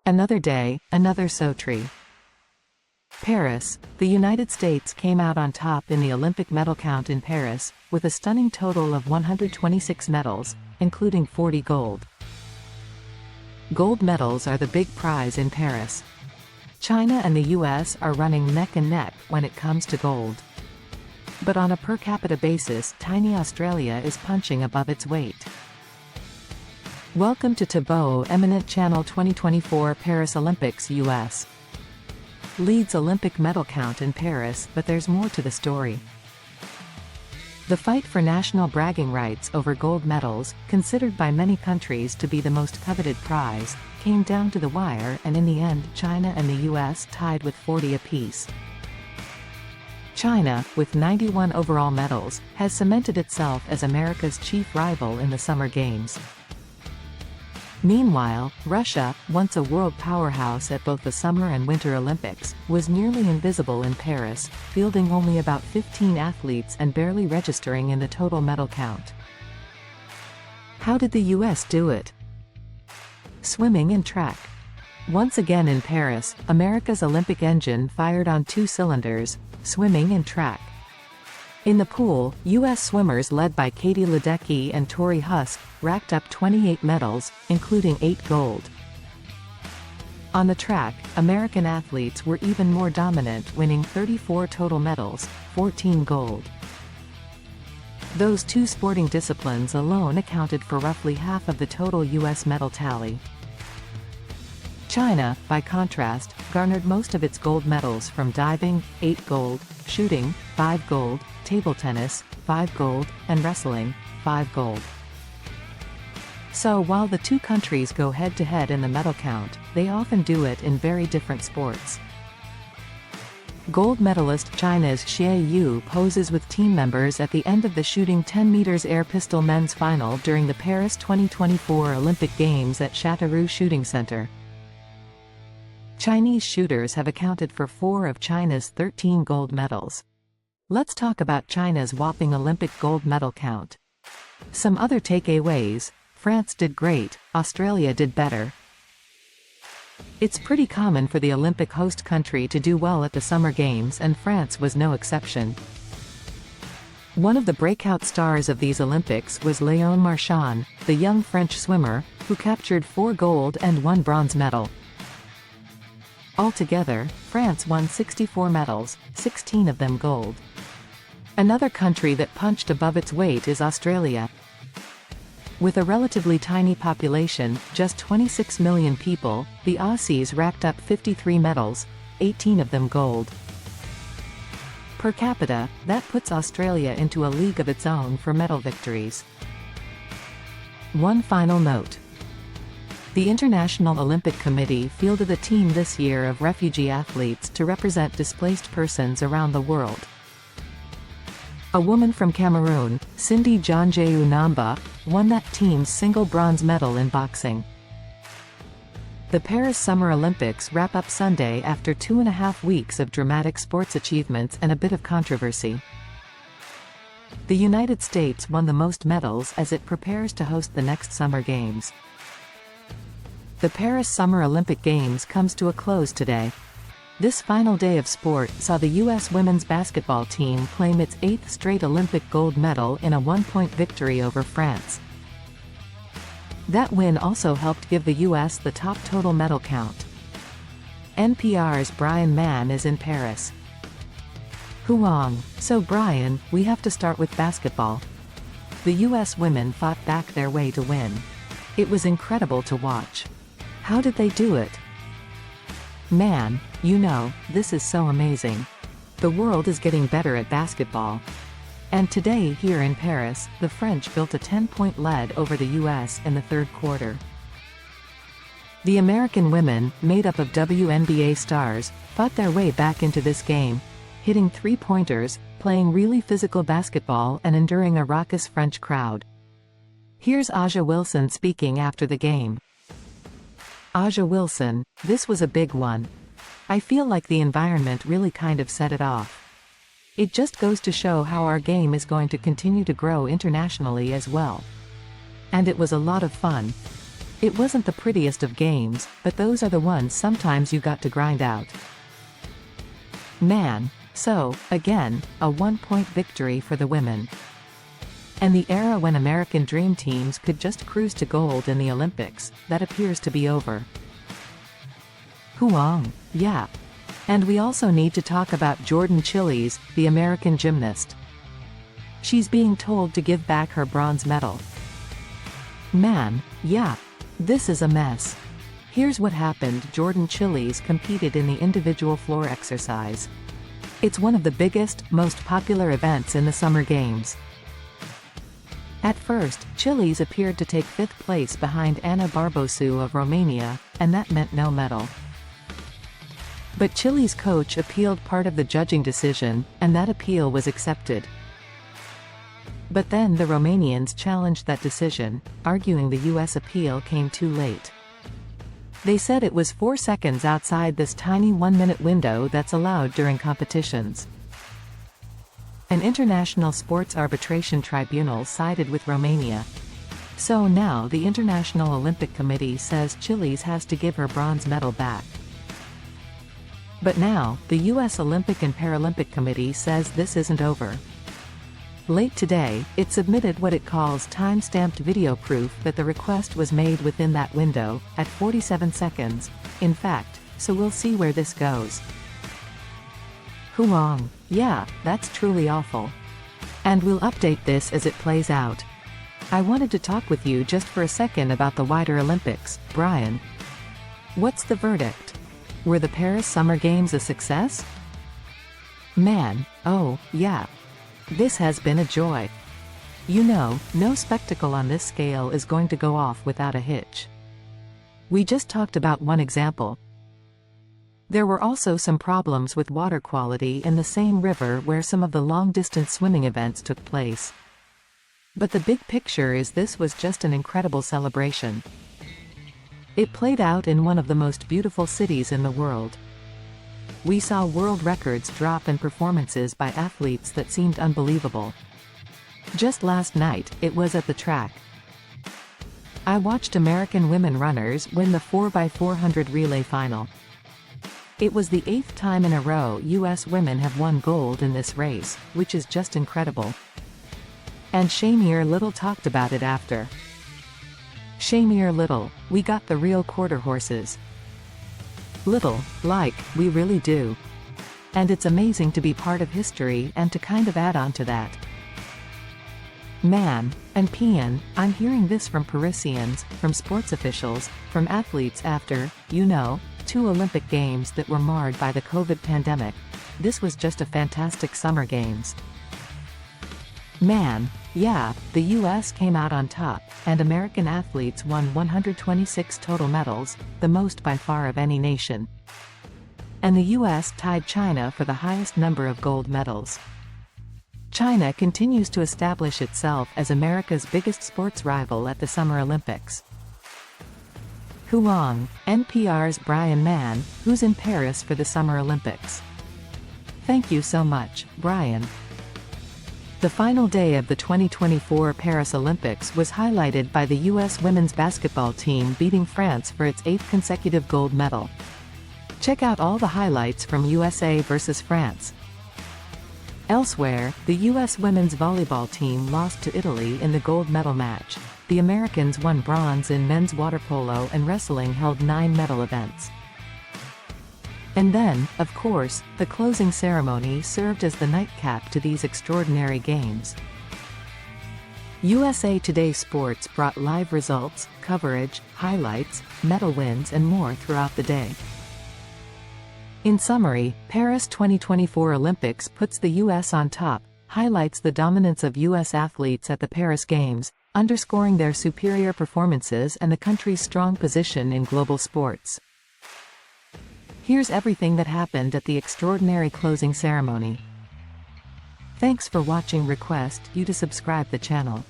Another day, another Sotri. Paris, the United States came out on top in the Olympic medal count in Paris, with a stunning total of 126 medals, including 40 gold. Gold medals are the big prize in Paris. China and the US are running neck and neck when it comes to gold. But on a per capita basis, tiny Australia is punching above its weight. Welcome to Taboo Eminent Channel 2024 Paris Olympics US. Leads Olympic medal count in Paris, but there's more to the story. The fight for national bragging rights over gold medals, considered by many countries to be the most coveted prize, came down to the wire, and in the end China and the US tied with 40 apiece. China, with 91 overall medals, has cemented itself as America's chief rival in the Summer Games. Meanwhile, Russia, once a world powerhouse at both the Summer and Winter Olympics, was nearly invisible in Paris, fielding only about 15 athletes and barely registering in the total medal count. How did the US do it? Swimming and track. Once again in Paris, America's Olympic engine fired on two cylinders: swimming and track. In the pool, U.S. swimmers led by Katie Ledecky and Tori Husk racked up 28 medals, including 8 gold. On the track, American athletes were even more dominant, winning 34 total medals, 14 gold. Those two sporting disciplines alone accounted for roughly half of the total U.S. medal tally. China, by contrast, garnered most of its gold medals from diving, 8 gold, shooting, 5 gold, table tennis, 5 gold, and wrestling, 5 gold. So while the two countries go head-to-head in the medal count, they often do it in very different sports. Gold medalist China's Xie Yu poses with team members at the end of the shooting 10 meters air pistol men's final during the Paris 2024 Olympic Games at Châteauroux Shooting Center. Chinese shooters have accounted for 4 of China's 13 gold medals. Let's talk about China's whopping Olympic gold medal count. Some other takeaways: France did great, Australia did better. It's pretty common for the Olympic host country to do well at the Summer Games, and France was no exception. One of the breakout stars of these Olympics was Léon Marchand, the young French swimmer, who captured 4 gold and 1 bronze medal. Altogether, France won 64 medals, 16 of them gold. Another country that punched above its weight is Australia. With a relatively tiny population, just 26 million people, the Aussies racked up 53 medals, 18 of them gold. Per capita, that puts Australia into a league of its own for medal victories. One final note. The International Olympic Committee fielded a team this year of refugee athletes to represent displaced persons around the world. A woman from Cameroon, Cindy Jonjeau Namba, won that team's single bronze medal in boxing. The Paris Summer Olympics wrap up Sunday after 2.5 weeks of dramatic sports achievements and a bit of controversy. The United States won the most medals as it prepares to host the next Summer Games. The Paris Summer Olympic Games comes to a close today. This final day of sport saw the U.S. women's basketball team claim its 8th straight Olympic gold medal in a 1-point victory over France. That win also helped give the U.S. the top total medal count. NPR's Brian Mann is in Paris. Huang. So Brian, we have to start with basketball. The U.S. women fought back their way to win. It was incredible to watch. How did they do it? Man, you know, this is so amazing. The world is getting better at basketball. And today here in Paris, the French built a 10-point lead over the US in the third quarter. The American women, made up of WNBA stars, fought their way back into this game, hitting 3-pointers, playing really physical basketball and enduring a raucous French crowd. Here's A'ja Wilson speaking after the game. A'ja Wilson, this was a big one. I feel like the environment really kind of set it off. It just goes to show how our game is going to continue to grow internationally as well. And it was a lot of fun. It wasn't the prettiest of games, but those are the ones sometimes you got to grind out. Man. So, again, a 1-point victory for the women. And the era when American dream teams could just cruise to gold in the Olympics, that appears to be over. Huang. Yeah. And we also need to talk about Jordan Chiles, the American gymnast. She's being told to give back her bronze medal. Man. Yeah. This is a mess. Here's what happened. Jordan Chiles competed in the individual floor exercise. It's one of the biggest, most popular events in the Summer Games. At first, Chiles appeared to take 5th place behind Ana Barbosu of Romania, and that meant no medal. But Chiles' coach appealed part of the judging decision, and that appeal was accepted. But then the Romanians challenged that decision, arguing the US appeal came too late. They said it was 4 seconds outside this tiny 1-minute window that's allowed during competitions. An international sports arbitration tribunal sided with Romania. So now the International Olympic Committee says Chiles has to give her bronze medal back. But now, the US Olympic and Paralympic Committee says this isn't over. Late today, it submitted what it calls time-stamped video proof that the request was made within that window, at 47 seconds, in fact, so we'll see where this goes. Huang. Yeah, that's truly awful. And we'll update this as it plays out. I wanted to talk with you just for a second about the wider Olympics, Brian. What's the verdict? Were the Paris Summer Games a success? Man, oh, yeah. This has been a joy. You know, no spectacle on this scale is going to go off without a hitch. We just talked about one example. There were also some problems with water quality in the same river where some of the long-distance swimming events took place. But the big picture is this was just an incredible celebration. It played out in one of the most beautiful cities in the world. We saw world records drop in performances by athletes that seemed unbelievable. Just last night, it was at the track. I watched American women runners win the 4x400 relay final. It was the 8th time in a row US women have won gold in this race, which is just incredible. And Shamier Little talked about it after. Shamier Little, we got the real quarter horses. Little, like, we really do. And it's amazing to be part of history and to kind of add on to that. Man, and Pian, I'm hearing this from Parisians, from sports officials, from athletes after, 2 Olympic Games that were marred by the COVID pandemic. This was just a fantastic Summer Games. Man, yeah, the US came out on top, and American athletes won 126 total medals, the most by far of any nation. And the US tied China for the highest number of gold medals. China continues to establish itself as America's biggest sports rival at the Summer Olympics. Huang, NPR's Brian Mann, who's in Paris for the Summer Olympics. Thank you so much, Brian. The final day of the 2024 Paris Olympics was highlighted by the U.S. women's basketball team beating France for its 8th consecutive gold medal. Check out all the highlights from USA versus France. Elsewhere, the U.S. women's volleyball team lost to Italy in the gold medal match. The Americans won bronze in men's water polo, and wrestling held 9 medal events. And then, of course, the closing ceremony served as the nightcap to these extraordinary games. USA Today Sports brought live results, coverage, highlights, medal wins and more throughout the day. In summary, Paris 2024 Olympics puts the US on top, highlights the dominance of US athletes at the Paris Games, underscoring their superior performances and the country's strong position in global sports. Here's everything that happened at the extraordinary closing ceremony. Thanks for watching. Request you to subscribe the channel.